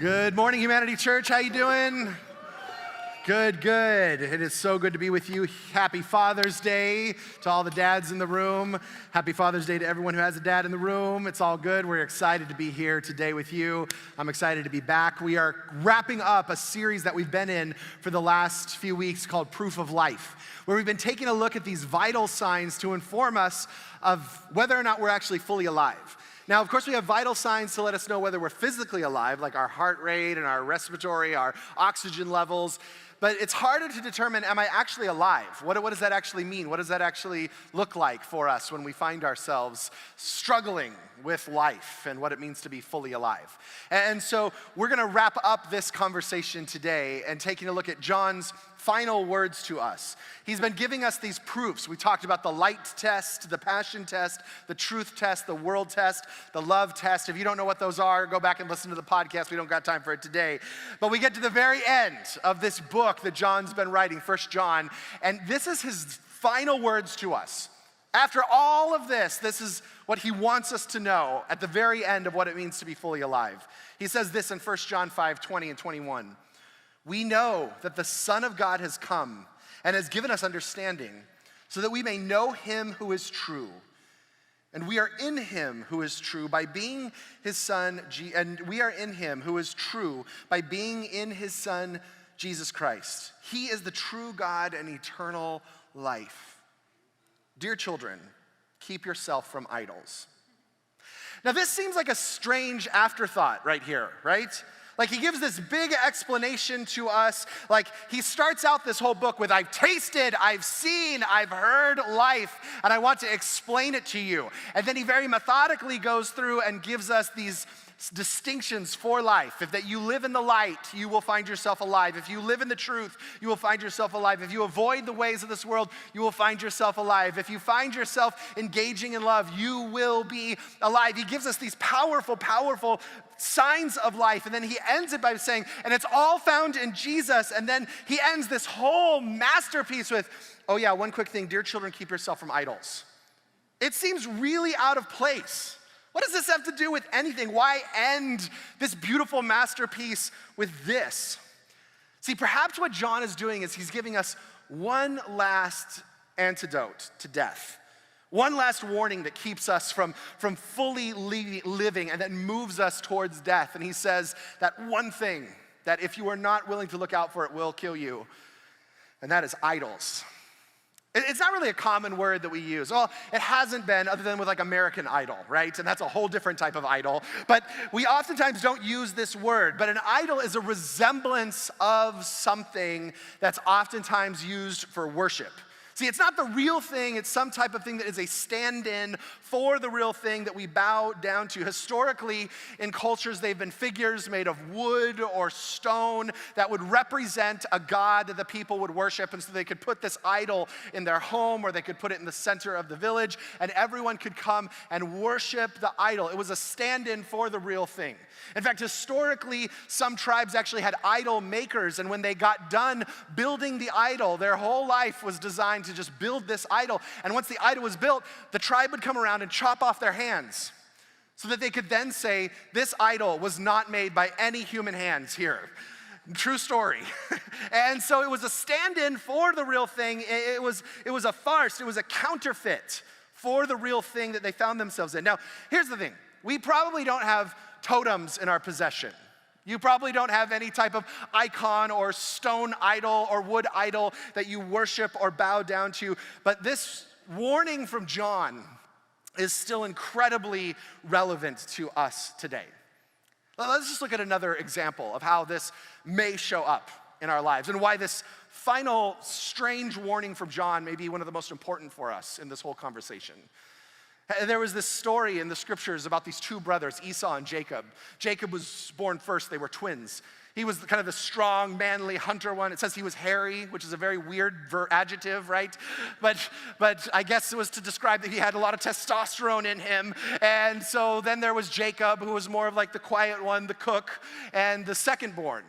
Good morning, Humanity Church. How you doing? Good, good. It is so good to be with you. Happy Father's Day to all the dads in the room. Happy Father's Day to everyone who has a dad in the room. It's all good. We're excited to be here today with you. I'm excited to be back. We are wrapping up a series that we've been in for the last few weeks called Proof of Life, where we've been taking a look at these vital signs to inform us of whether or not we're actually fully alive. Now, of course, we have vital signs to let us know whether we're physically alive, like our heart rate and our respiratory, our oxygen levels. But it's harder to determine, am I actually alive? What does that actually mean? What does that actually look like for us when we find ourselves struggling with life and what it means to be fully alive? And so we're going to wrap up this conversation today and taking a look at John's final words to us. He's been giving us these proofs. We talked about the light test, the passion test, the truth test, the world test, the love test. If you don't know what those are, go back and listen to the podcast. We don't got time for it today. But we get to the very end of this book that John's been writing, 1 John, and this is his final words to us. After all of this is what he wants us to know at the very end of what it means to be fully alive. He says this in 1 John 5:20 and 21. We know that the Son of God has come and has given us understanding so that we may know him who is true. And we are in him who is true by being his Son, and we are in him who is true by being in his Son, Jesus Christ. He is the true God and eternal life. Dear children, keep yourself from idols. Now this seems like a strange afterthought right here, right? Like he gives this big explanation to us. Like he starts out this whole book with, I've tasted, I've seen, I've heard life, and I want to explain it to you. And then he very methodically goes through and gives us these distinctions for life. If that you live in the light, you will find yourself alive. If you live in the truth, you will find yourself alive. If you avoid the ways of this world, you will find yourself alive. If you find yourself engaging in love, you will be alive. He gives us these powerful, powerful signs of life. And then he ends it by saying, and it's all found in Jesus. And then he ends this whole masterpiece with, oh yeah, one quick thing, dear children, keep yourself from idols. It seems really out of place. What does this have to do with anything? Why end this beautiful masterpiece with this? See, perhaps what John is doing is he's giving us one last antidote to death. One last warning that keeps us from fully living and that moves us towards death. And he says that one thing that if you are not willing to look out for it will kill you, and that is idols. It's not really a common word that we use. Well, it hasn't been other than with like American Idol, right? And that's a whole different type of idol. But we oftentimes don't use this word. But an idol is a resemblance of something that's oftentimes used for worship. See, it's not the real thing. It's some type of thing that is a stand-in for the real thing that we bow down to. Historically, in cultures, they've been figures made of wood or stone that would represent a god that the people would worship. And so they could put this idol in their home or they could put it in the center of the village and everyone could come and worship the idol. It was a stand-in for the real thing. In fact, historically, some tribes actually had idol makers, and when they got done building the idol, their whole life was designed to just build this idol. And once the idol was built, the tribe would come around and chop off their hands so that they could then say, this idol was not made by any human hands here. True story. And so it was a stand-in for the real thing. It was a farce. It was a counterfeit for the real thing that they found themselves in. Now, here's the thing. We probably don't have totems in our possession. You probably don't have any type of icon or stone idol or wood idol that you worship or bow down to. But this warning from John is still incredibly relevant to us today. Let's just look at another example of how this may show up in our lives and why this final strange warning from John may be one of the most important for us in this whole conversation. There was this story in the scriptures about these two brothers, Esau and Jacob. Jacob was born first, they were twins. He was kind of the strong, manly hunter one. It says he was hairy, which is a very weird adjective, right? But I guess it was to describe that he had a lot of testosterone in him. And so then there was Jacob, who was more of like the quiet one, the cook, and the second born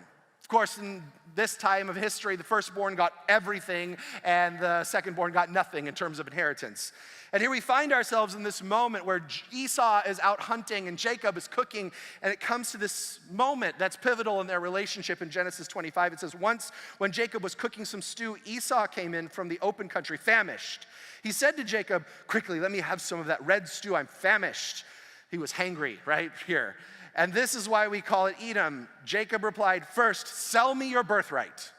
course, in this time of history, the firstborn got everything and the secondborn got nothing in terms of inheritance. And here we find ourselves in this moment where Esau is out hunting and Jacob is cooking, and it comes to this moment that's pivotal in their relationship in Genesis 25. It says, once when Jacob was cooking some stew, Esau came in from the open country, famished. He said to Jacob, quickly, let me have some of that red stew, I'm famished. He was hangry right here. And this is why we call it Edom. Jacob replied, first, sell me your birthright.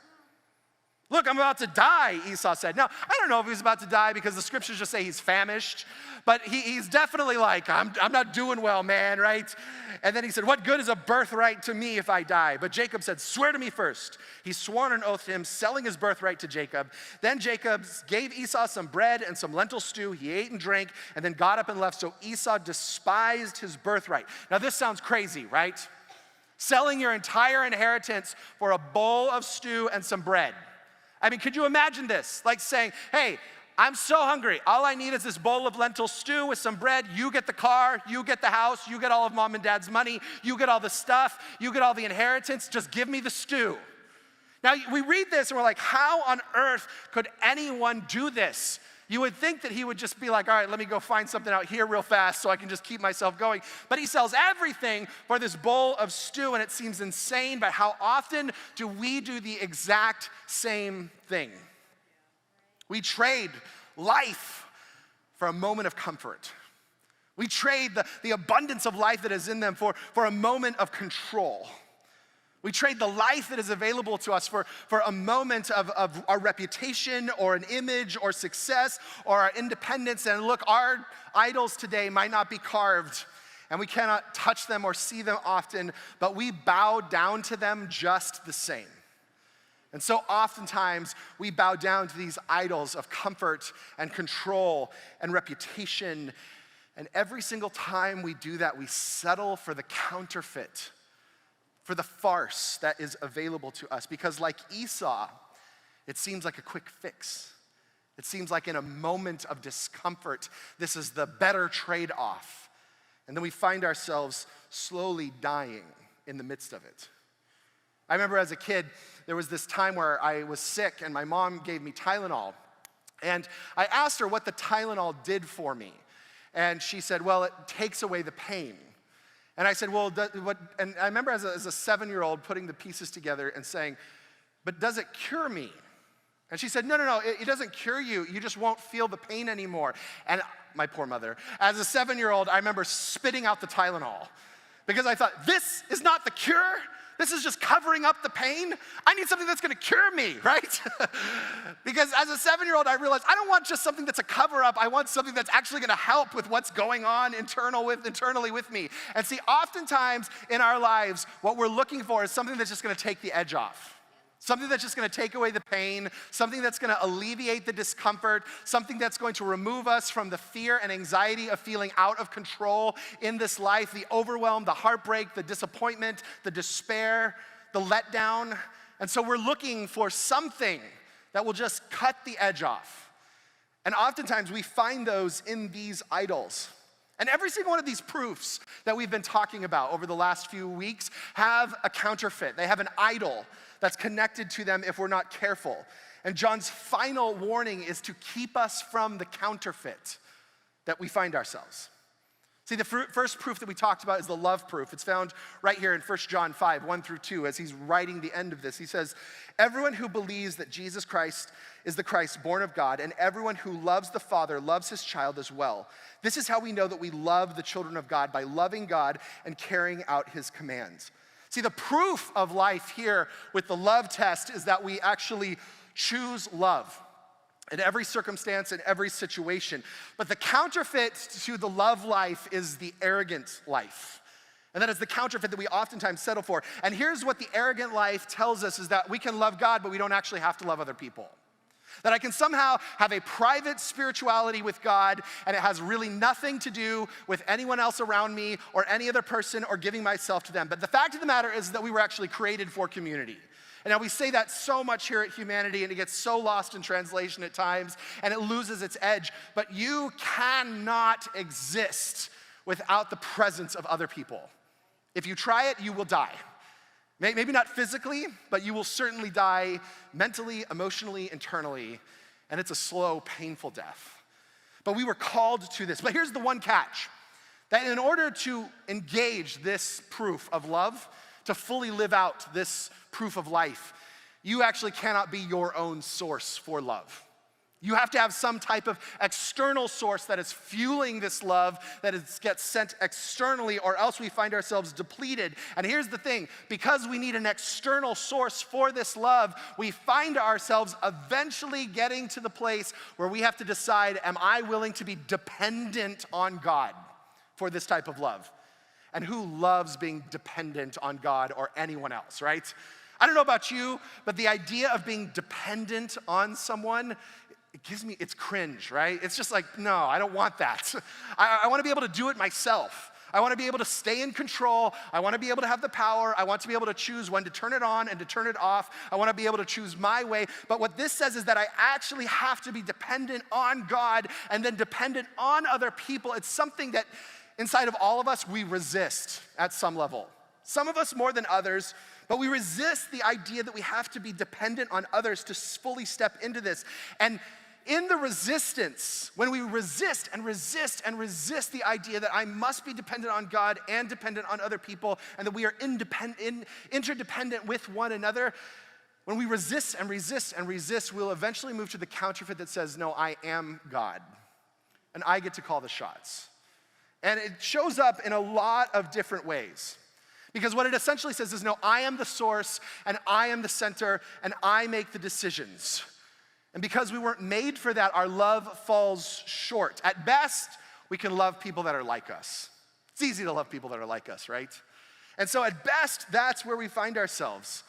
Look, I'm about to die, Esau said. Now, I don't know if he was about to die because the scriptures just say he's famished, but he's definitely like, I'm not doing well, man, right? And then he said, what good is a birthright to me if I die? But Jacob said, swear to me first. He swore an oath to him, selling his birthright to Jacob. Then Jacob gave Esau some bread and some lentil stew. He ate and drank and then got up and left. So Esau despised his birthright. Now, this sounds crazy, right? Selling your entire inheritance for a bowl of stew and some bread. I mean, could you imagine this? Like saying, hey, I'm so hungry. All I need is this bowl of lentil stew with some bread. You get the car, you get the house, you get all of mom and dad's money, you get all the stuff, you get all the inheritance. Just give me the stew. Now, we read this and we're like, how on earth could anyone do this? You would think that he would just be like, all right, let me go find something out here real fast so I can just keep myself going. But he sells everything for this bowl of stew, and it seems insane, but how often do we do the exact same thing? We trade life for a moment of comfort. We trade the abundance of life that is in them for a moment of control. We trade the life that is available to us for a moment of our reputation or an image or success or our independence. And look, our idols today might not be carved and we cannot touch them or see them often, but we bow down to them just the same. And so oftentimes we bow down to these idols of comfort and control and reputation. And every single time we do that, we settle for the counterfeit, for the farce that is available to us. Because like Esau, it seems like a quick fix. It seems like in a moment of discomfort, this is the better trade-off. And then we find ourselves slowly dying in the midst of it. I remember as a kid, there was this time where I was sick and my mom gave me Tylenol. And I asked her what the Tylenol did for me. And she said, well, it takes away the pain. And I said, well, and I remember as a 7-year-old putting the pieces together and saying, but does it cure me? And she said, no, it doesn't cure you. You just won't feel the pain anymore. And my poor mother, as a 7-year-old, I remember spitting out the Tylenol because I thought, this is not the cure. This is just covering up the pain. I need something that's gonna cure me, right? Because as a 7-year-old, I realized I don't want just something that's a cover up. I want something that's actually gonna help with what's going on internally with me. And see, oftentimes in our lives, what we're looking for is something that's just gonna take the edge off. Something that's just gonna take away the pain, something that's gonna alleviate the discomfort, something that's going to remove us from the fear and anxiety of feeling out of control in this life, the overwhelm, the heartbreak, the disappointment, the despair, the letdown. And so we're looking for something that will just cut the edge off. And oftentimes we find those in these idols. And every single one of these proofs that we've been talking about over the last few weeks have a counterfeit. They have an idol that's connected to them if we're not careful. And John's final warning is to keep us from the counterfeit that we find ourselves. See, the first proof that we talked about is the love proof. It's found right here in 1 John 5, 1-2, as he's writing the end of this. He says, everyone who believes that Jesus Christ is the Christ born of God, and everyone who loves the Father loves his child as well. This is how we know that we love the children of God, by loving God and carrying out his commands. See, the proof of life here with the love test is that we actually choose love in every circumstance, in every situation. But the counterfeit to the love life is the arrogant life. And that is the counterfeit that we oftentimes settle for. And here's what the arrogant life tells us is that we can love God, but we don't actually have to love other people. That I can somehow have a private spirituality with God, and it has really nothing to do with anyone else around me or any other person or giving myself to them. But the fact of the matter is that we were actually created for community. And now we say that so much here at Humanity, and it gets so lost in translation at times, and it loses its edge. But you cannot exist without the presence of other people. If you try it, you will die. Maybe not physically, but you will certainly die mentally, emotionally, internally, and it's a slow, painful death. But we were called to this. But here's the one catch, that in order to engage this proof of love, to fully live out this proof of life, you actually cannot be your own source for love. You have to have some type of external source that is fueling this love, that gets sent externally, or else we find ourselves depleted. And here's the thing, because we need an external source for this love, we find ourselves eventually getting to the place where we have to decide, am I willing to be dependent on God for this type of love? And who loves being dependent on God or anyone else, right? I don't know about you, but the idea of being dependent on someone, it's cringe, right? It's just like, no, I don't want that. I want to be able to do it myself. I want to be able to stay in control. I want to be able to have the power. I want to be able to choose when to turn it on and to turn it off. I want to be able to choose my way. But what this says is that I actually have to be dependent on God and then dependent on other people. It's something that inside of all of us, we resist at some level. Some of us more than others, but we resist the idea that we have to be dependent on others to fully step into this. And in the resistance, when we resist and resist and resist the idea that I must be dependent on God and dependent on other people, and that we are interdependent with one another, when we resist and resist and resist, we'll eventually move to the counterfeit that says, no, I am God, and I get to call the shots. And it shows up in a lot of different ways. Because what it essentially says is, no, I am the source, and I am the center, and I make the decisions. And because we weren't made for that, our love falls short. At best, we can love people that are like us. It's easy to love people that are like us, right? And so at best, that's where we find ourselves.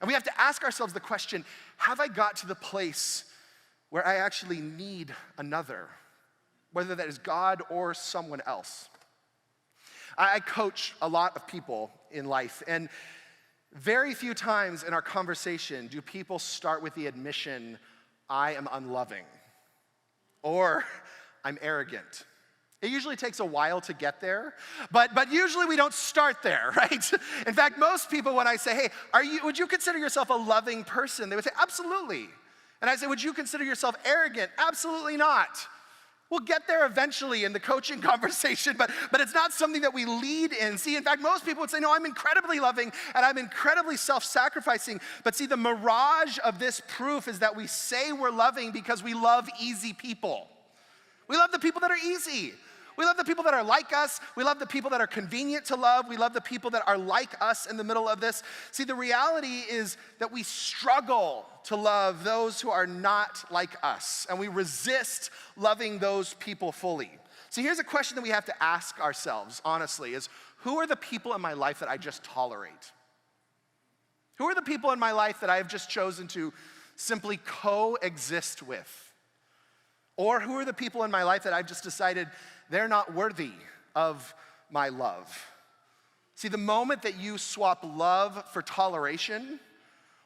And we have to ask ourselves the question, have I got to the place where I actually need another? Whether that is God or someone else. I coach a lot of people in life, and very few times in our conversation do people start with the admission, I am unloving, or I'm arrogant. It usually takes a while to get there, but usually we don't start there, right? In fact, most people, when I say, hey, would you consider yourself a loving person? They would say, absolutely. And I say, would you consider yourself arrogant? Absolutely not. We'll get there eventually in the coaching conversation, but it's not something that we lead in. See, in fact, most people would say, no, I'm incredibly loving and I'm incredibly self-sacrificing. But see, the mirage of this proof is that we say we're loving because we love easy people. We love the people that are easy. We love the people that are like us. We love the people that are convenient to love. We love the people that are like us in the middle of this. See, the reality is that we struggle to love those who are not like us, and we resist loving those people fully. See, here's a question that we have to ask ourselves, honestly, is who are the people in my life that I just tolerate? Who are the people in my life that I have just chosen to simply coexist with? Or who are the people in my life that I've just decided they're not worthy of my love? See, the moment that you swap love for toleration,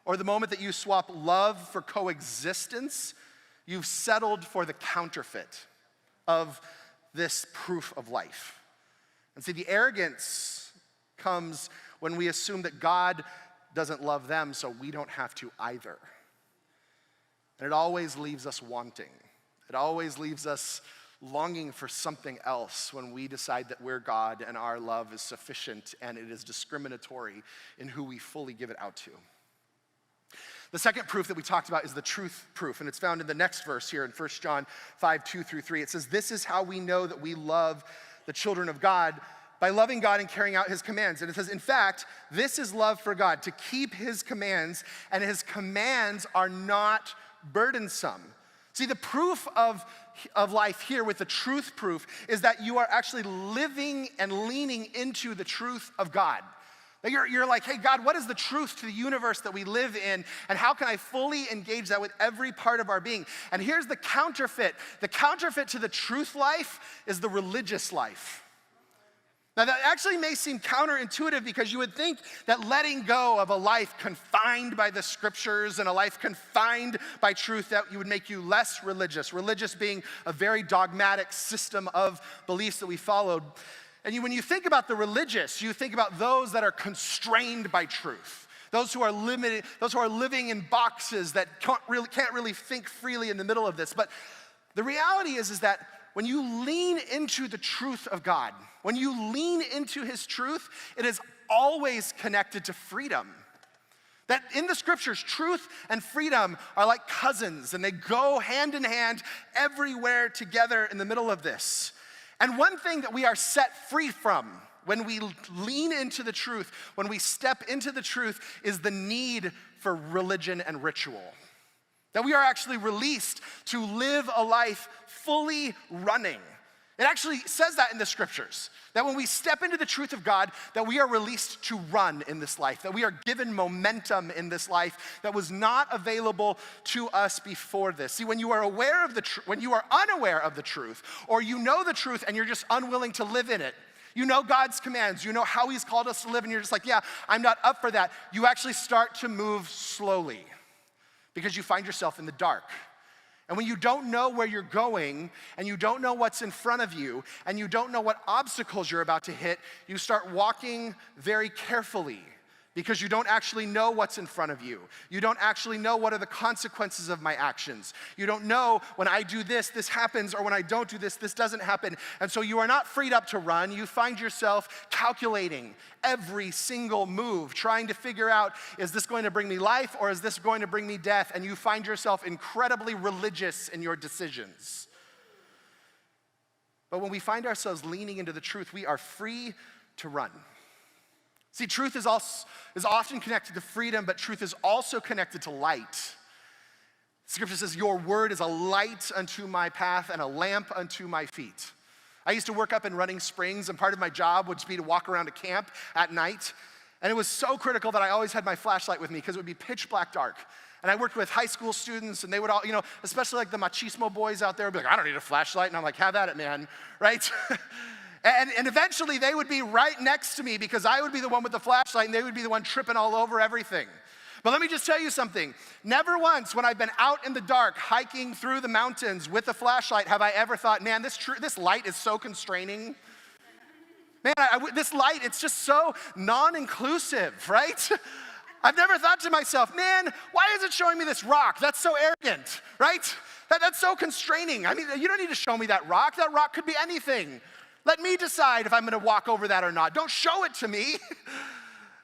or the moment that you swap love for coexistence, you've settled for the counterfeit of this proof of life. And see, the arrogance comes when we assume that God doesn't love them, so we don't have to either. And it always leaves us wanting. It always leaves us longing for something else when we decide that we're God and our love is sufficient and it is discriminatory in who we fully give it out to. The second proof that we talked about is the truth proof, and it's found in the next verse here in 1 John 5:2-3. It says, this is how we know that we love the children of God, by loving God and carrying out his commands. And it says, in fact, this is love for God, to keep his commands, and his commands are not burdensome. See, the proof of life here with the truth proof is that you are actually living and leaning into the truth of God. That you're like, hey, God, what is the truth to the universe that we live in, and how can I fully engage that with every part of our being? And here's the counterfeit. The counterfeit to the truth life is the religious life. Now, that actually may seem counterintuitive because you would think that letting go of a life confined by the scriptures and a life confined by truth, that you would make you less religious. Religious being a very dogmatic system of beliefs that we followed. And when you think about the religious, you think about those that are constrained by truth. Those who are limited, those who are living in boxes that can't really think freely in the middle of this. But the reality is that when you lean into the truth of God, when you lean into his truth, it is always connected to freedom. That in the scriptures, truth and freedom are like cousins, and they go hand in hand everywhere together in the middle of this. And one thing that we are set free from when we lean into the truth, when we step into the truth, is the need for religion and ritual. That we are actually released to live a life fully running. It actually says that in the scriptures, that when we step into the truth of God, that we are released to run in this life, that we are given momentum in this life that was not available to us before this. See, when you are aware of when you are unaware of the truth, or you know the truth and you're just unwilling to live in it, you know God's commands, you know how he's called us to live, and you're just like, yeah, I'm not up for that. You actually start to move slowly because you find yourself in the dark. And when you don't know where you're going, and you don't know what's in front of you, and you don't know what obstacles you're about to hit, you start walking very carefully because you don't actually know what's in front of you. You don't actually know what are the consequences of my actions. You don't know when I do this, this happens, or when I don't do this, this doesn't happen. And so you are not freed up to run. You find yourself calculating every single move, trying to figure out, is this going to bring me life or is this going to bring me death? And you find yourself incredibly religious in your decisions. But when we find ourselves leaning into the truth, we are free to run. See, truth is often connected to freedom, but truth is also connected to light. Scripture says, your word is a light unto my path and a lamp unto my feet. I used to work up in Running Springs, and part of my job would be to walk around a camp at night. And it was so critical that I always had my flashlight with me because it would be pitch black dark. And I worked with high school students, and they would all, especially like the machismo boys out there would be like, I don't need a flashlight. And I'm like, have at it, man, right? And eventually they would be right next to me because I would be the one with the flashlight and they would be the one tripping all over everything. But let me just tell you something. Never once when I've been out in the dark hiking through the mountains with a flashlight have I ever thought, man, this light is so constraining. Man, this light, it's just so non-inclusive, right? I've never thought to myself, man, why is it showing me this rock? That's so arrogant, right? That's so constraining. I mean, you don't need to show me that rock. That rock could be anything. Let me decide if I'm going to walk over that or not. Don't show it to me.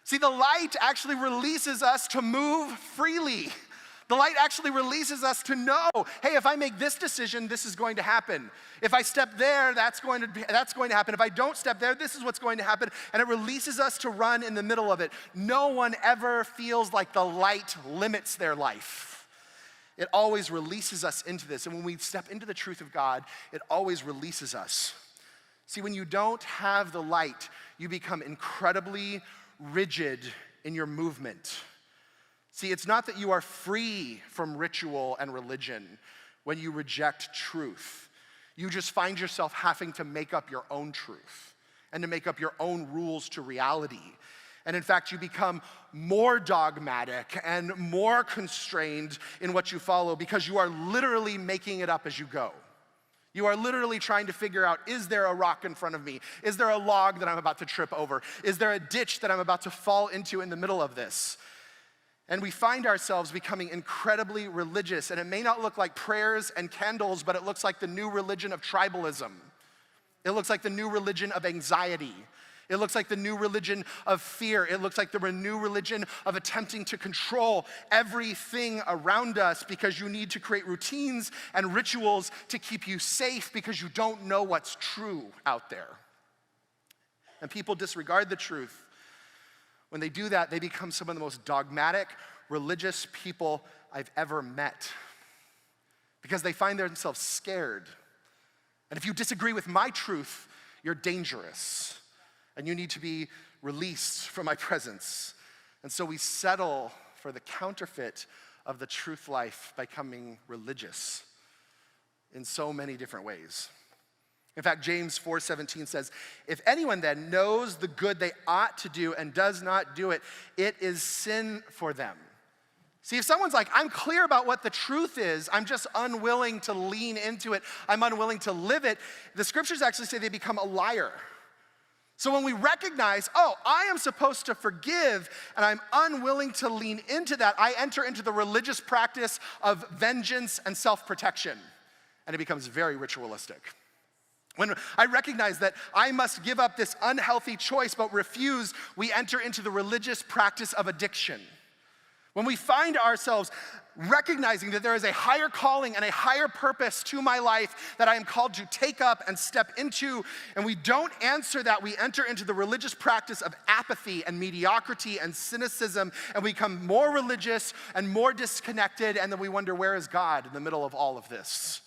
See, the light actually releases us to move freely. The light actually releases us to know, hey, if I make this decision, this is going to happen. If I step there, that's going to happen. If I don't step there, this is what's going to happen. And it releases us to run in the middle of it. No one ever feels like the light limits their life. It always releases us into this. And when we step into the truth of God, it always releases us. See, when you don't have the light, you become incredibly rigid in your movement. See, it's not that you are free from ritual and religion when you reject truth. You just find yourself having to make up your own truth and to make up your own rules to reality. And in fact, you become more dogmatic and more constrained in what you follow because you are literally making it up as you go. You are literally trying to figure out, is there a rock in front of me? Is there a log that I'm about to trip over? Is there a ditch that I'm about to fall into in the middle of this? And we find ourselves becoming incredibly religious, and it may not look like prayers and candles, but it looks like the new religion of tribalism. It looks like the new religion of anxiety. It looks like the new religion of fear. It looks like the new religion of attempting to control everything around us because you need to create routines and rituals to keep you safe because you don't know what's true out there. And people disregard the truth. When they do that, they become some of the most dogmatic, religious people I've ever met because they find themselves scared. And if you disagree with my truth, you're dangerous. And you need to be released from my presence. And so we settle for the counterfeit of the truth life by becoming religious in so many different ways. In fact, James 4:17 says, if anyone then knows the good they ought to do and does not do it, it is sin for them. See, if someone's like, I'm clear about what the truth is, I'm just unwilling to lean into it, I'm unwilling to live it, the scriptures actually say they become a liar. So when we recognize, oh, I am supposed to forgive and I'm unwilling to lean into that, I enter into the religious practice of vengeance and self-protection, and it becomes very ritualistic. When I recognize that I must give up this unhealthy choice but refuse, we enter into the religious practice of addiction. When we find ourselves recognizing that there is a higher calling and a higher purpose to my life that I am called to take up and step into, and we don't answer that, we enter into the religious practice of apathy and mediocrity and cynicism, and we become more religious and more disconnected, and then we wonder, where is God in the middle of all of this?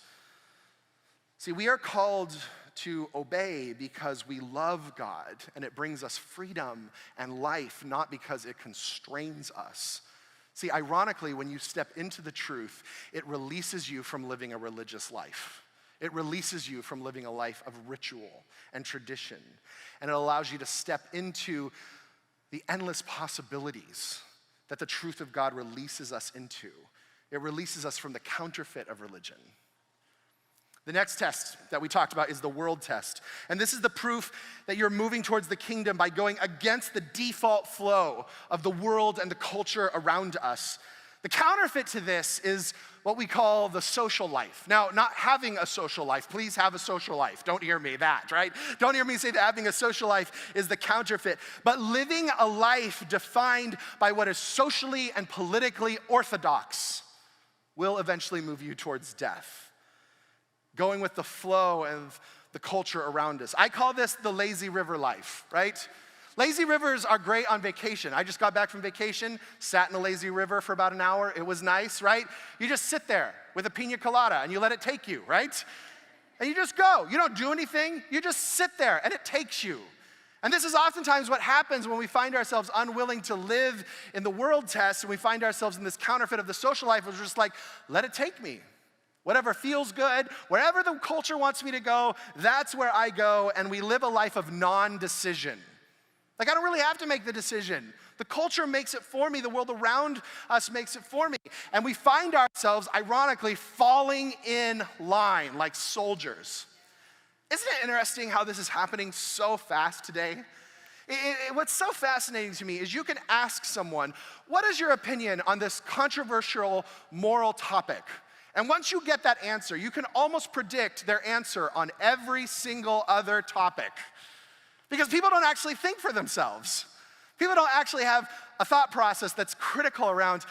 See, we are called to obey because we love God, and it brings us freedom and life, not because it constrains us. See, ironically, when you step into the truth, it releases you from living a religious life. It releases you from living a life of ritual and tradition. And it allows you to step into the endless possibilities that the truth of God releases us into. It releases us from the counterfeit of religion. The next test that we talked about is the world test. And this is the proof that you're moving towards the kingdom by going against the default flow of the world and the culture around us. The counterfeit to this is what we call the social life. Now, not having a social life. Please have a social life. Don't hear me that, right? Don't hear me say that having a social life is the counterfeit. But living a life defined by what is socially and politically orthodox will eventually move you towards death. Going with the flow of the culture around us. I call this the lazy river life, right? Lazy rivers are great on vacation. I just got back from vacation, sat in a lazy river for about an hour. It was nice, right? You just sit there with a pina colada and you let it take you, right? And you just go. You don't do anything. You just sit there and it takes you. And this is oftentimes what happens when we find ourselves unwilling to live in the world test, and we find ourselves in this counterfeit of the social life. It's just like, let it take me. Whatever feels good, wherever the culture wants me to go, that's where I go, and we live a life of non-decision. Like, I don't really have to make the decision. The culture makes it for me. The world around us makes it for me. And we find ourselves, ironically, falling in line like soldiers. Isn't it interesting how this is happening so fast today? What's so fascinating to me is you can ask someone, what is your opinion on this controversial moral topic? And once you get that answer, you can almost predict their answer on every single other topic. Because people don't actually think for themselves. People don't actually have a thought process that's critical around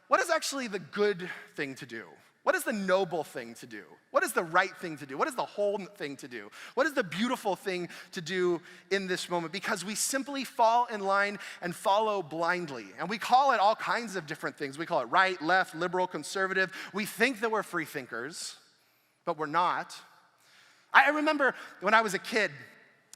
what is actually the good thing to do? What is the noble thing to do? What is the right thing to do? What is the whole thing to do? What is the beautiful thing to do in this moment? Because we simply fall in line and follow blindly. And we call it all kinds of different things. We call it right, left, liberal, conservative. We think that we're free thinkers, but we're not. I remember when I was a kid,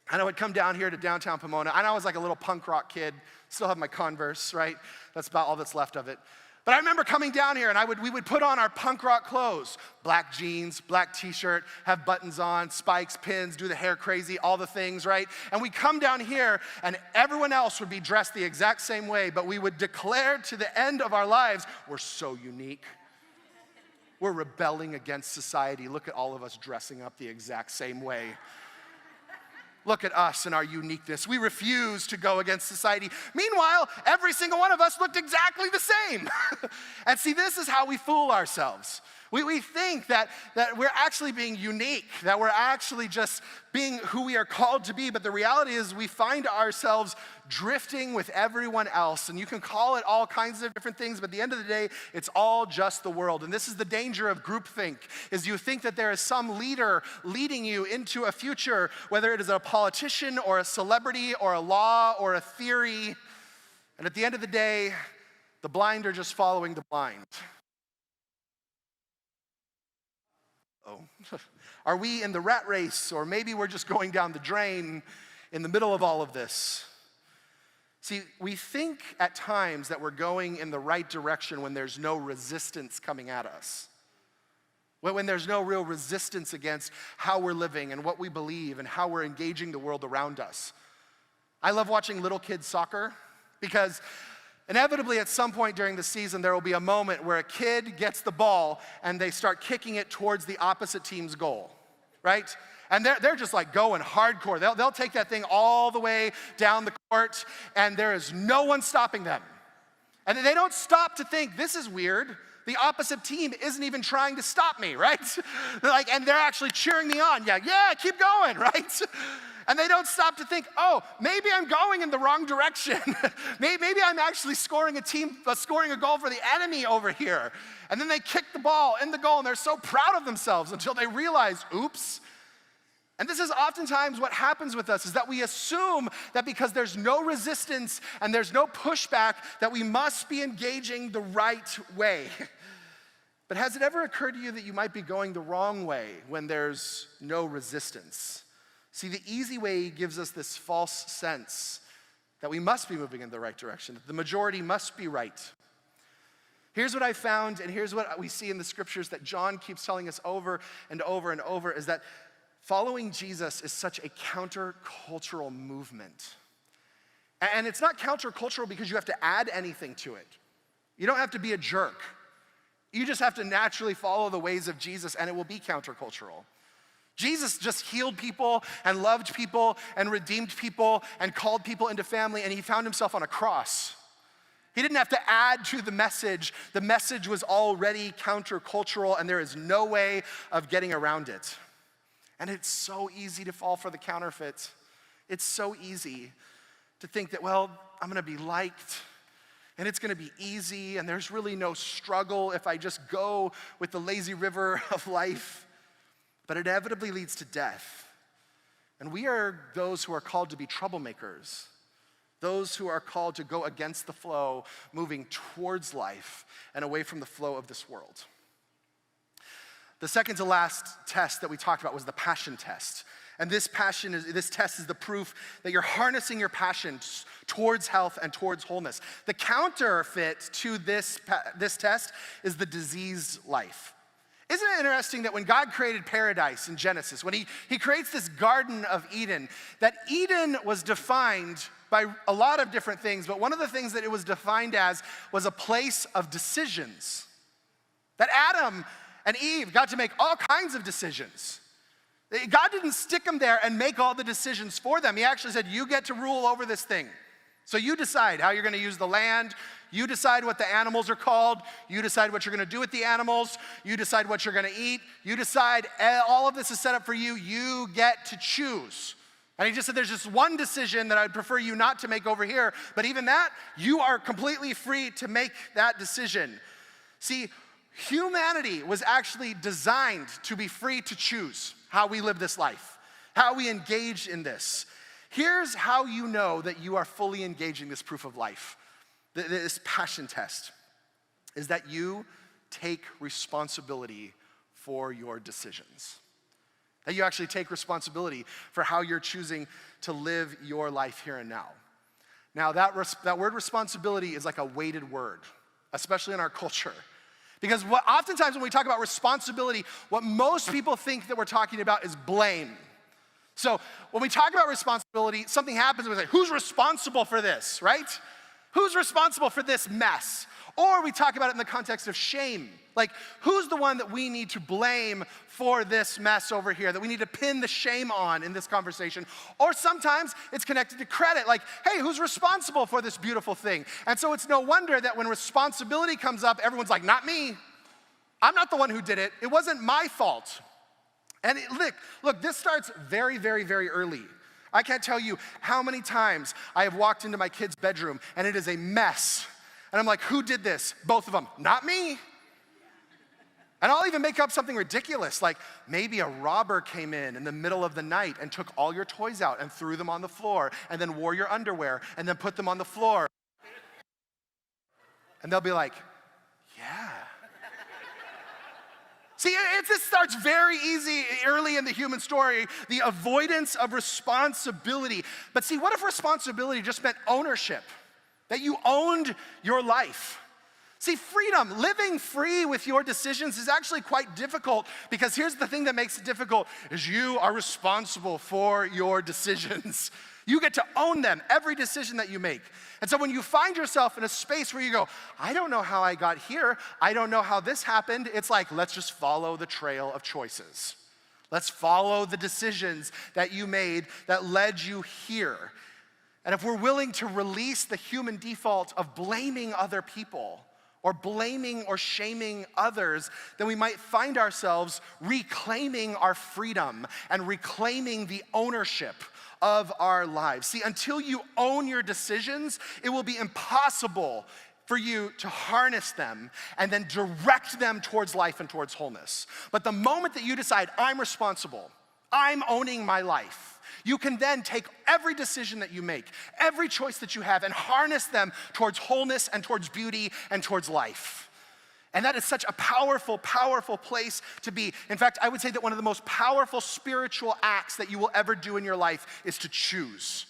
and I would come down here to Downtown Pomona, and I was like a little punk rock kid. Still have my Converse, right? That's about all that's left of it. But I remember coming down here and we would put on our punk rock clothes. Black jeans, black t-shirt, have buttons on, spikes, pins, do the hair crazy, all the things, right? And we'd come down here and everyone else would be dressed the exact same way, but we would declare to the end of our lives, we're so unique. We're rebelling against society. Look at all of us dressing up the exact same way. Look at us and our uniqueness. We refuse to go against society. Meanwhile, every single one of us looked exactly the same. And see, this is how we fool ourselves. We think that we're actually being unique, that we're actually just being who we are called to be, but the reality is we find ourselves drifting with everyone else, and you can call it all kinds of different things, but at the end of the day, it's all just the world. And this is the danger of groupthink, is you think that there is some leader leading you into a future, whether it is a politician or a celebrity or a law or a theory, and at the end of the day, the blind are just following the blind. Are we in the rat race, or maybe we're just going down the drain in the middle of all of this? See, we think at times that we're going in the right direction when there's no resistance coming at us. When there's no real resistance against how we're living and what we believe and how we're engaging the world around us. I love watching little kids soccer because inevitably, at some point during the season, there will be a moment where a kid gets the ball and they start kicking it towards the opposite team's goal, right? And they're just like going hardcore. They'll take that thing all the way down the court, and there is no one stopping them. And they don't stop to think, this is weird. The opposite team isn't even trying to stop me, right? And they're actually cheering me on. Yeah, keep going, right? And they don't stop to think, oh, maybe I'm going in the wrong direction. Maybe I'm actually scoring a goal for the enemy over here. And then they kick the ball in the goal, and they're so proud of themselves until they realize, oops. And this is oftentimes what happens with us, is that we assume that because there's no resistance and there's no pushback, that we must be engaging the right way. But has it ever occurred to you that you might be going the wrong way when there's no resistance? See, the easy way gives us this false sense that we must be moving in the right direction, that the majority must be right. Here's what I found, and here's what we see in the scriptures that John keeps telling us over and over and over, is that following Jesus is such a countercultural movement. And it's not countercultural because you have to add anything to it. You don't have to be a jerk. You just have to naturally follow the ways of Jesus, and it will be countercultural. Jesus just healed people and loved people and redeemed people and called people into family, and he found himself on a cross. He didn't have to add to the message. The message was already countercultural, and there is no way of getting around it. And it's so easy to fall for the counterfeit. It's so easy to think that, well, I'm gonna be liked, and it's gonna be easy, and there's really no struggle if I just go with the lazy river of life. But it inevitably leads to death. And we are those who are called to be troublemakers, those who are called to go against the flow, moving towards life and away from the flow of this world. The second to last test that we talked about was the passion test. And this test is the proof that you're harnessing your passion towards health and towards wholeness. The counterfeit to this test is the diseased life. Isn't it interesting that when God created paradise in Genesis, when he creates this Garden of Eden, that Eden was defined by a lot of different things, but one of the things that it was defined as was a place of decisions. That Adam and Eve got to make all kinds of decisions. God didn't stick them there and make all the decisions for them. He actually said, you get to rule over this thing. So you decide how you're gonna use the land. You decide what the animals are called. You decide what you're gonna do with the animals. You decide what you're gonna eat. You decide, all of this is set up for you. You get to choose. And he just said, there's just one decision that I'd prefer you not to make over here. But even that, you are completely free to make that decision. See, humanity was actually designed to be free to choose how we live this life, how we engage in this. Here's how you know that you are fully engaging this proof of life, this passion test, is that you take responsibility for your decisions. That you actually take responsibility for how you're choosing to live your life here and now. Now, that word responsibility is like a weighted word, especially in our culture. Because oftentimes when we talk about responsibility, what most people think that we're talking about is blame. So when we talk about responsibility, something happens and we say, who's responsible for this, right? Who's responsible for this mess? Or we talk about it in the context of shame. Like, who's the one that we need to blame for this mess over here, that we need to pin the shame on in this conversation? Or sometimes it's connected to credit, like, hey, who's responsible for this beautiful thing? And so it's no wonder that when responsibility comes up, everyone's like, not me. I'm not the one who did it. It wasn't my fault. And look, this starts very, very, very early. I can't tell you how many times I have walked into my kid's bedroom and it is a mess. And I'm like, who did this? Both of them. Not me. And I'll even make up something ridiculous, like maybe a robber came in the middle of the night and took all your toys out and threw them on the floor and then wore your underwear and then put them on the floor. And they'll be like, yeah. See, this starts very easy early in the human story, the avoidance of responsibility. But see, what if responsibility just meant ownership? That you owned your life? See, freedom, living free with your decisions is actually quite difficult, because here's the thing that makes it difficult, is you are responsible for your decisions. You get to own them, every decision that you make. And so when you find yourself in a space where you go, I don't know how I got here, I don't know how this happened, it's like, let's just follow the trail of choices. Let's follow the decisions that you made that led you here. And if we're willing to release the human default of blaming other people or blaming or shaming others, then we might find ourselves reclaiming our freedom and reclaiming the ownership of our lives. See, until you own your decisions, it will be impossible for you to harness them and then direct them towards life and towards wholeness. But the moment that you decide, I'm responsible, I'm owning my life, you can then take every decision that you make, every choice that you have, and harness them towards wholeness and towards beauty and towards life. And that is such a powerful, powerful place to be. In fact, I would say that one of the most powerful spiritual acts that you will ever do in your life is to choose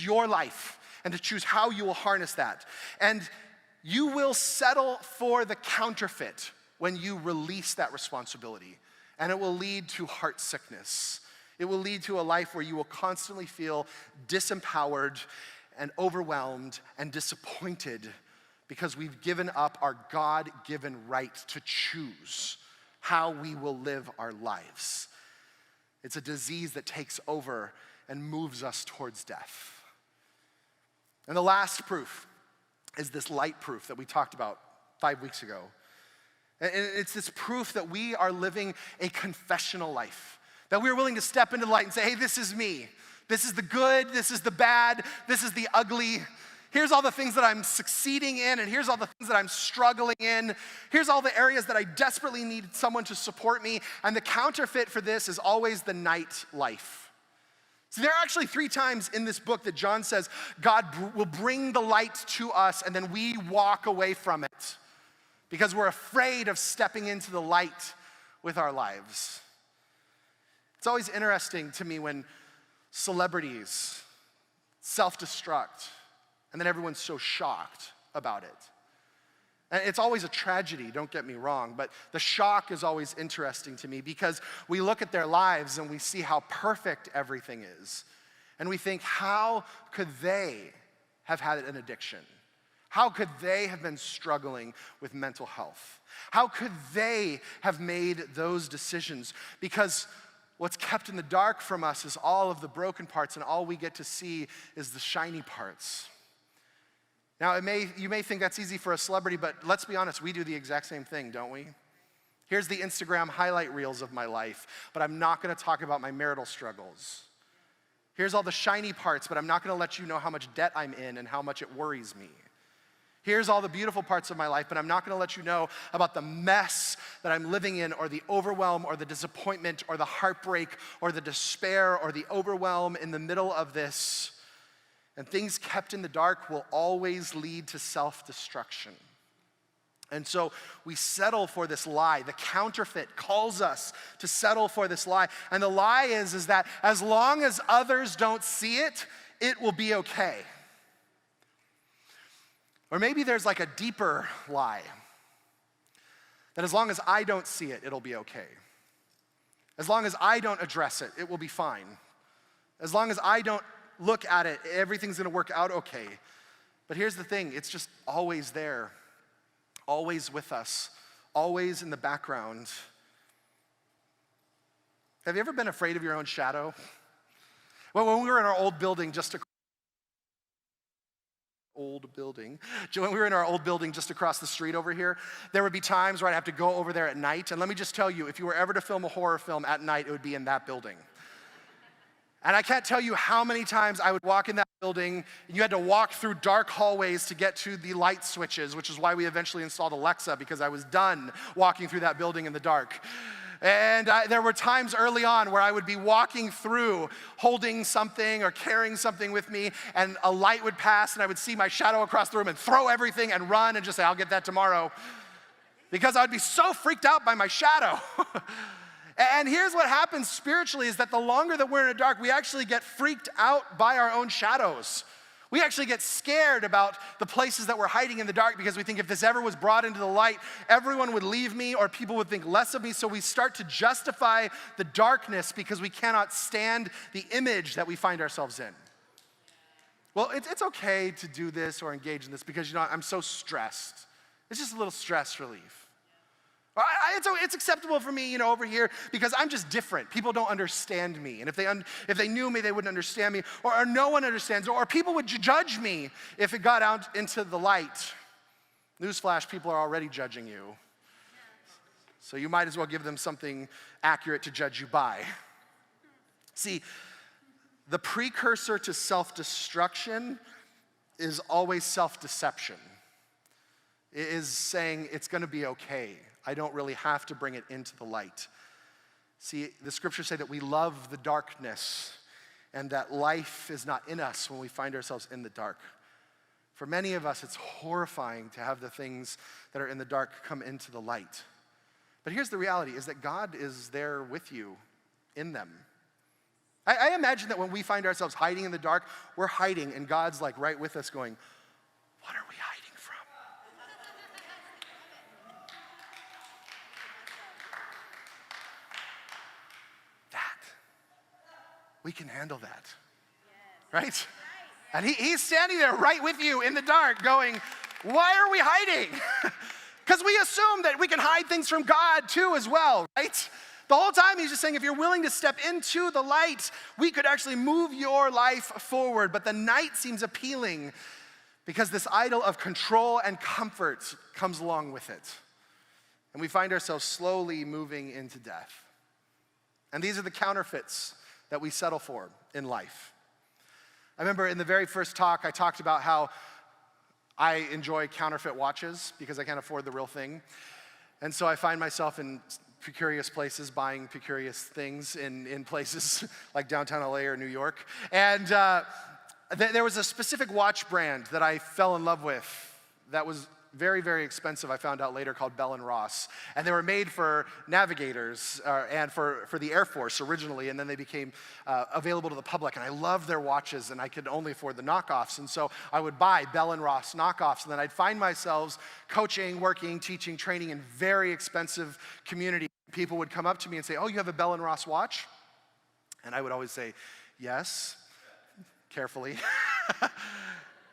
your life and to choose how you will harness that. And you will settle for the counterfeit when you release that responsibility. And it will lead to heart sickness. It will lead to a life where you will constantly feel disempowered and overwhelmed and disappointed because we've given up our God-given right to choose how we will live our lives. It's a disease that takes over and moves us towards death. And the last proof is this light proof that we talked about 5 weeks ago. And it's this proof that we are living a confessional life, that we're willing to step into the light and say, hey, this is me. This is the good, this is the bad, this is the ugly. Here's all the things that I'm succeeding in, and here's all the things that I'm struggling in. Here's all the areas that I desperately need someone to support me. And the counterfeit for this is always the night life. So there are actually 3 times in this book that John says God will bring the light to us and then we walk away from it because we're afraid of stepping into the light with our lives. It's always interesting to me when celebrities self-destruct and then everyone's so shocked about it. And it's always a tragedy, don't get me wrong, but the shock is always interesting to me because we look at their lives and we see how perfect everything is. And we think, how could they have had an addiction? How could they have been struggling with mental health? How could they have made those decisions? Because what's kept in the dark from us is all of the broken parts, and all we get to see is the shiny parts. Now, you may think that's easy for a celebrity, but let's be honest, we do the exact same thing, don't we? Here's the Instagram highlight reels of my life, but I'm not gonna talk about my marital struggles. Here's all the shiny parts, but I'm not gonna let you know how much debt I'm in and how much it worries me. Here's all the beautiful parts of my life, but I'm not gonna let you know about the mess that I'm living in, or the overwhelm, or the disappointment, or the heartbreak, or the despair, or the overwhelm in the middle of this. And things kept in the dark will always lead to self-destruction. And so we settle for this lie. The counterfeit calls us to settle for this lie. And the lie is that as long as others don't see it, it will be okay. Or maybe there's like a deeper lie, that as long as I don't see it, it'll be okay. As long as I don't address it, it will be fine. As long as I don't look at it, everything's gonna work out okay. But here's the thing, it's just always there, always with us, always in the background. Have you ever been afraid of your own shadow? Well, when we were in our old building just across the street over here, there would be times where I'd have to go over there at night. And let me just tell you, if you were ever to film a horror film at night, it would be in that building. And I can't tell you how many times I would walk in that building, and you had to walk through dark hallways to get to the light switches, which is why we eventually installed Alexa, because I was done walking through that building in the dark. And there were times early on where I would be walking through, holding something or carrying something with me, and a light would pass, and I would see my shadow across the room and throw everything and run and just say, I'll get that tomorrow. Because I would be so freaked out by my shadow. And here's what happens spiritually is that the longer that we're in the dark, we actually get freaked out by our own shadows. We actually get scared about the places that we're hiding in the dark because we think if this ever was brought into the light, everyone would leave me or people would think less of me. So we start to justify the darkness because we cannot stand the image that we find ourselves in. Well, it's okay to do this or engage in this because, I'm so stressed. It's just a little stress relief. It's acceptable for me, over here because I'm just different. People don't understand me. And if they knew me, they wouldn't understand me. Or no one understands. Or people would judge me if it got out into the light. Newsflash, people are already judging you. So you might as well give them something accurate to judge you by. See, the precursor to self-destruction is always self-deception. It is saying it's going to be okay. I don't really have to bring it into the light. See, the scriptures say that we love the darkness and that life is not in us when we find ourselves in the dark. For many of us, it's horrifying to have the things that are in the dark come into the light. But here's the reality, is that God is there with you in them. I imagine that when we find ourselves hiding in the dark, we're hiding and God's like right with us going, what are we hiding from? That. We can handle that. Right? And he's standing there right with you in the dark going, why are we hiding? Because we assume that we can hide things from God too as well, right? The whole time he's just saying, if you're willing to step into the light, we could actually move your life forward. But the night seems appealing because this idol of control and comfort comes along with it. And we find ourselves slowly moving into death. And these are the counterfeits that we settle for in life. I remember in the very first talk, I talked about how I enjoy counterfeit watches because I can't afford the real thing. And so I find myself in precarious places buying precarious things in places like downtown LA or New York. And there was a specific watch brand that I fell in love with that was very, very expensive, I found out later, called Bell & Ross. And they were made for navigators and for the Air Force originally, and then they became available to the public. And I loved their watches, and I could only afford the knockoffs. And so I would buy Bell & Ross knockoffs, and then I'd find myself coaching, working, teaching, training in very expensive community. People would come up to me and say, oh, you have a Bell & Ross watch? And I would always say, yes, carefully.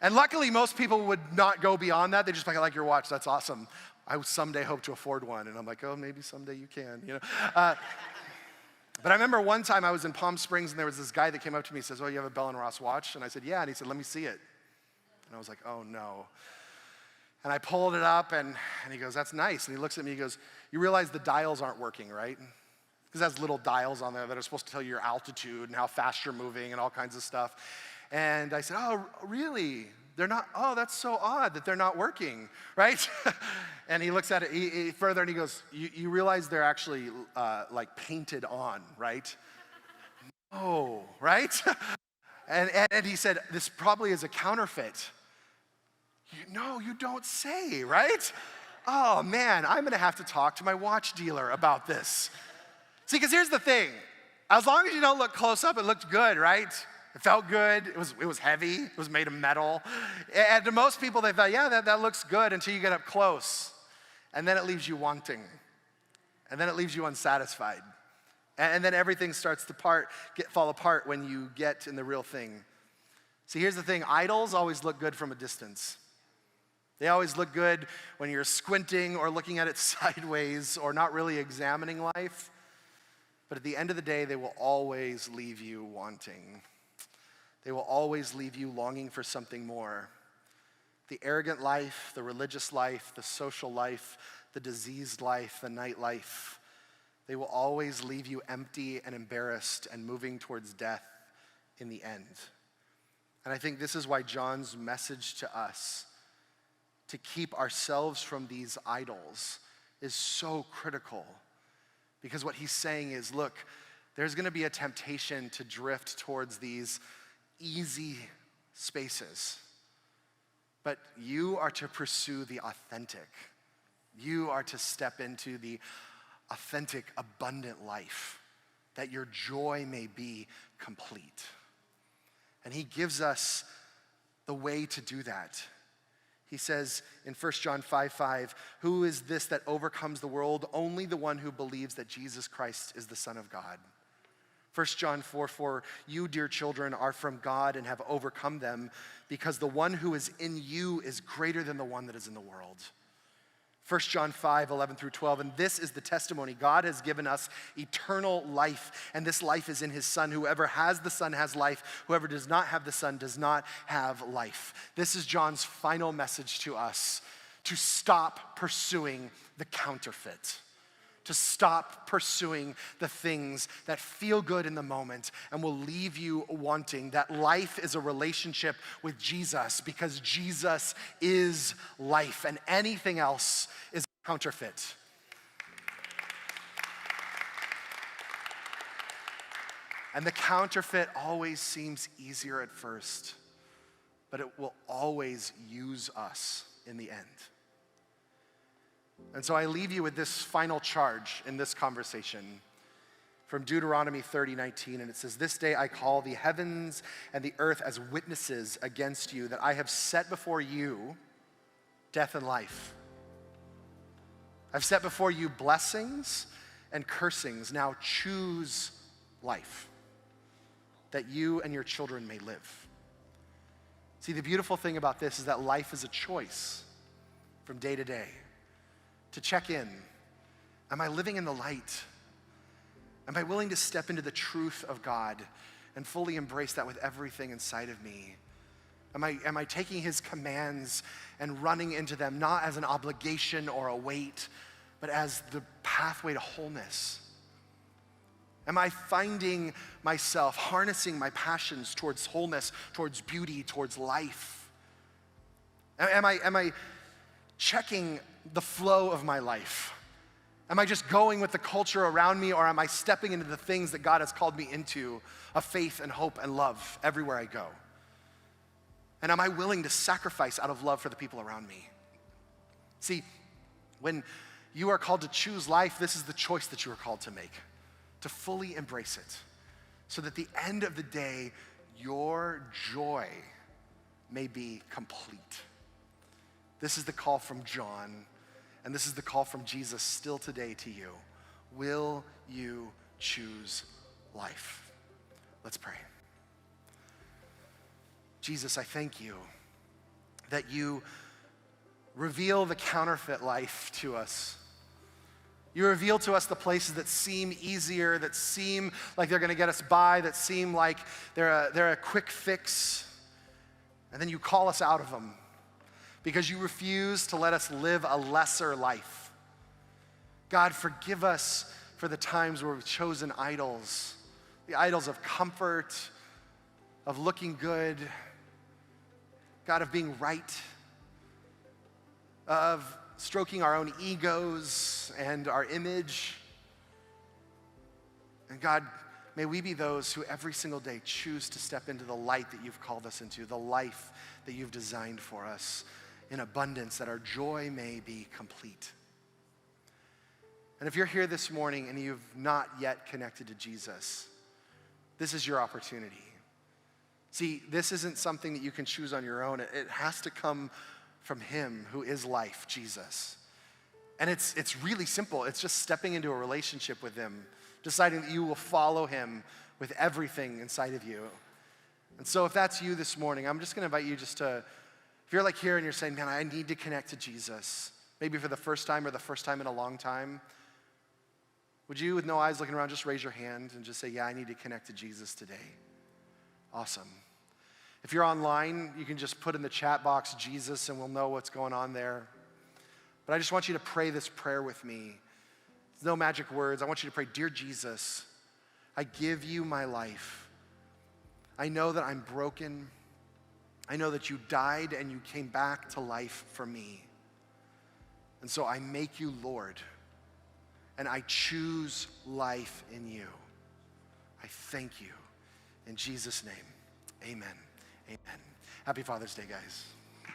And luckily, most people would not go beyond that. They just like, I like your watch, that's awesome. I would someday hope to afford one. And I'm like, oh, maybe someday you can, But I remember one time I was in Palm Springs and there was this guy that came up to me and says, oh, you have a Bell & Ross watch? And I said, yeah. And he said, let me see it. And I was like, oh, no. And I pulled it up and he goes, that's nice. And he looks at me, he goes, you realize the dials aren't working, right? Because it has little dials on there that are supposed to tell you your altitude and how fast you're moving and all kinds of stuff. And I said, oh, really? They're not, oh, that's so odd that they're not working, right? And he looks at it further and he goes, you realize they're actually like painted on, right? Oh, right? And he said, this probably is a counterfeit. No, you don't say, right? Oh man, I'm gonna have to talk to my watch dealer about this. See, because here's the thing. As long as you don't look close up, it looked good, right? It felt good, it was heavy, it was made of metal. And to most people, they thought, yeah, that looks good until you get up close. And then it leaves you wanting. And then it leaves you unsatisfied. And then everything starts to fall apart when you get in the real thing. See, here's the thing, idols always look good from a distance. They always look good when you're squinting or looking at it sideways or not really examining life. But at the end of the day, they will always leave you wanting. They will always leave you longing for something more. The arrogant life, the religious life, the social life, the diseased life, the night life, they will always leave you empty and embarrassed and moving towards death in the end. And I think this is why John's message to us to keep ourselves from these idols is so critical. Because what he's saying is, look, there's gonna be a temptation to drift towards these easy spaces. But you are to pursue the authentic. You are to step into the authentic, abundant life, that your joy may be complete. And he gives us the way to do that. He says in 1 John 5:5, who is this that overcomes the world? Only the one who believes that Jesus Christ is the Son of God. 1 John 4:4, you, dear children, are from God and have overcome them because the one who is in you is greater than the one that is in the world. 1 John 5, 11 through 12, and this is the testimony. God has given us eternal life, and this life is in his Son. Whoever has the Son has life. Whoever does not have the Son does not have life. This is John's final message to us, to stop pursuing the counterfeit, to stop pursuing the things that feel good in the moment and will leave you wanting. That life is a relationship with Jesus because Jesus is life, and anything else is counterfeit. And the counterfeit always seems easier at first, but it will always use us in the end. And so I leave you with this final charge in this conversation from Deuteronomy 30:19, and it says, "This day I call the heavens and the earth as witnesses against you, that I have set before you death and life. I've set before you blessings and cursings. Now choose life, that you and your children may live." See, the beautiful thing about this is that life is a choice from day to day. To check in. Am I living in the light? Am I willing to step into the truth of God and fully embrace that with everything inside of me? Am I taking his commands and running into them, not as an obligation or a weight, but as the pathway to wholeness? Am I finding myself harnessing my passions towards wholeness, towards beauty, towards life? Am I checking the flow of my life? Am I just going with the culture around me, or am I stepping into the things that God has called me into, of faith and hope and love everywhere I go? And am I willing to sacrifice out of love for the people around me? See, when you are called to choose life, this is the choice that you are called to make, to fully embrace it, so that at the end of the day, your joy may be complete. This is the call from John, and this is the call from Jesus still today to you. Will you choose life? Let's pray. Jesus, I thank you that you reveal the counterfeit life to us. You reveal to us the places that seem easier, that seem like they're gonna get us by, that seem like they're a quick fix, and then you call us out of them, because you refuse to let us live a lesser life. God, forgive us for the times where we've chosen idols, the idols of comfort, of looking good, God, of being right, of stroking our own egos and our image. And God, may we be those who every single day choose to step into the light that you've called us into, the life that you've designed for us, in abundance, that our joy may be complete. And if you're here this morning and you've not yet connected to Jesus, this is your opportunity. See, this isn't something that you can choose on your own. It has to come from him who is life, Jesus. And it's really simple. It's just stepping into a relationship with him, deciding that you will follow him with everything inside of you. And so if that's you this morning, I'm just gonna invite you just to, if you're like here and you're saying, man, I need to connect to Jesus, maybe for the first time or the first time in a long time, would you, with no eyes looking around, just raise your hand and just say, yeah, I need to connect to Jesus today. Awesome. If you're online, you can just put in the chat box Jesus and we'll know what's going on there. But I just want you to pray this prayer with me. There's no magic words. I want you to pray, dear Jesus, I give you my life. I know that I'm broken. I know that you died and you came back to life for me. And so I make you Lord, and I choose life in you. I thank you. In Jesus' name, amen. Amen. Happy Father's Day, guys.